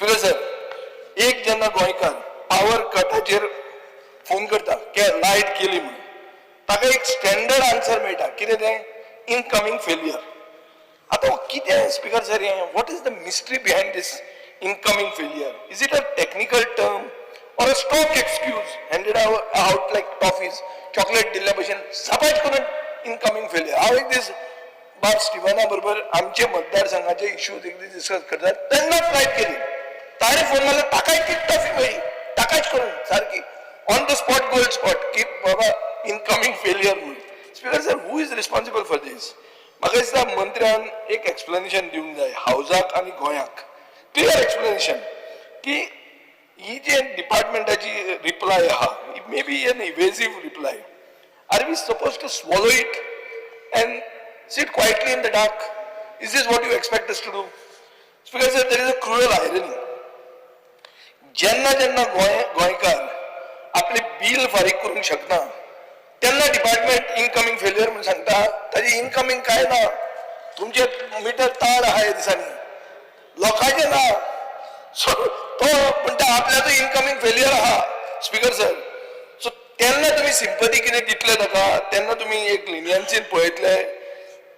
Speaker sir, एक जेन्ना गोंयकार पावर कटाचेर फोन करता की लायट गेली म्हणून ताका एक स्टँडर्ड आन्सर मेळटा, कितें तें इनकमिंग फेल्युअर. आता कितें स्पीकर सर हें, what is the mystery behind this incoming failure? Is it a technical term or a stock excuse handed out like toffees, chocolate दिल्ल्या भशेन सपाट करून इनकमिंग फेल्युअर? हांव एक दीस बाब स्टिवना बरोबर आमचे मतदारसंघाचे इश्यूज एक दीस डिस्कस करतात, तेन्नाच फ्लायट केली. ताणें फोन मारलो, ताकाय ती टॉफी मेळ्ळी, ताकाच करून सारकी on the spot gold spot की बाबा इनकमिंग फेल्युअर म्हणून. Speaker sir, who is responsible for this? म्हाका दिसता मंत्र्यान एक एक्सप्लेनेशन दिवंक जाय हावजाक आनी गोंयाक, क्लियर एक्सप्लेनेशन की ही जे डिपार्टमेंटाची रिप्लाय आहा, may be an evasive reply. Are we suppose to swallow it and sit quietly in the dark? Is this what you expect us to do? Speaker sir, there is a cruel irony. जेन्ना जेन्ना गोंयकार आपले bill फारीक करूंक शकना तेन्ना department incoming failure म्हणून सांगता. ताजी इनकमिंग काय ना, तुमचे मिटर ताड आहा ह्या दिसांनी, लोकांचे ना. सो तो म्हणटा आपल्याचो इनकमिंग फेल्युअर आहा. स्पीकर सर, सो तेन्ना तुम्ही सिंपथी कितें दितले ताका, तेन्ना तुम्ही एक लिनियन्सीन पळयतले,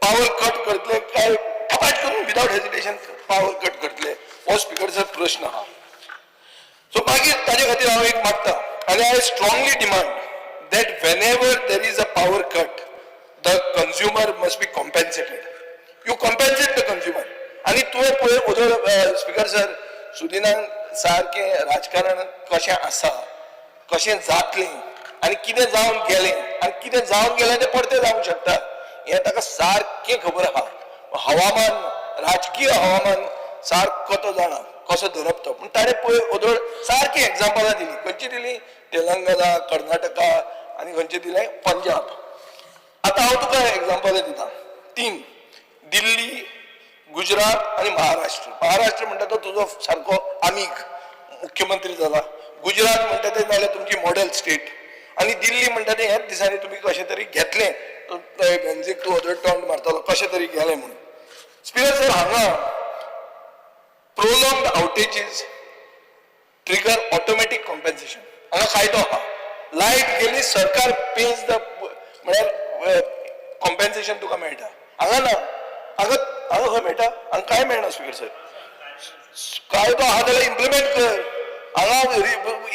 पावर कट करतले काय कपाट करून विदाउट हेजिटेशन पावर कट करतले? हो स्पीकर सर प्रश्न आहा. सो मागीर ताजे खातीर हांव एक मागता, आनी I strongly demand that whenever there is a power cut, the consumer must be compensated. You compensate the consumer. आणि तुवें पळय उदळ स्पीकर सर, सुदिनान सारकें राजकारण कशें आसा, कशें जातलें आनी कितें जावन गेलें आनी कितें जावन गेलें तें परतें जावंक शकता हें ताका सारकें खबर आहा. हवामान, राजकीय हवामान सारको तो जाणा कसो धरप तो. पूण ताणें पळय उदळ सारकी एग्जांपलां दिली. खंयची दिली? तेलंगणा, कर्नाटका आनी खंयचें दिलें? पंजाब. आतां हांव तुका एग्जांपलां दिता. 3 दिल्ली, गुजरात आनी महाराष्ट्र. महाराष्ट्र म्हणटा तो तुजो सारको आमीग मुख्यमंत्री जाला. गुजरात म्हणटा तें जाल्यार तुमची मॉडेल स्टेट. आनी दिल्ली म्हणटा तें ह्याच दिसांनी तुमी कशें तरी घेतलें, बेन्झीक तूं अदर टर्न मारतालो, कशें तरी गेलें म्हणून. स्पीकर सर, हांगा प्रोलॉंग्ड आउटेजीस ट्रिगर ऑटोमॅटीक कॉम्पेन्सेशन हांगा कायदो आहा. लायट गेली, सरकार पेज द म्हळ्यार कॉम्पेन्सेशन तुका मेळटा. हांगा ना, हांगा खंय मेळटा? हांगा काय मेळना. स्पीकर सर, कायदो आहा जाल्यार इम्प्लिमेंट कर. हांगा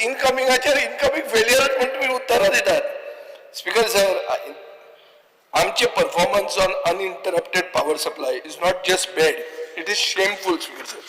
इनकमिंगाचेर इनकमिंग फेल्युअर म्हणून तुमी उत्तरां दितात. स्पीकर सर, आमचे performance on uninterrupted power supply is not just bad, it is shameful. Speaker sir,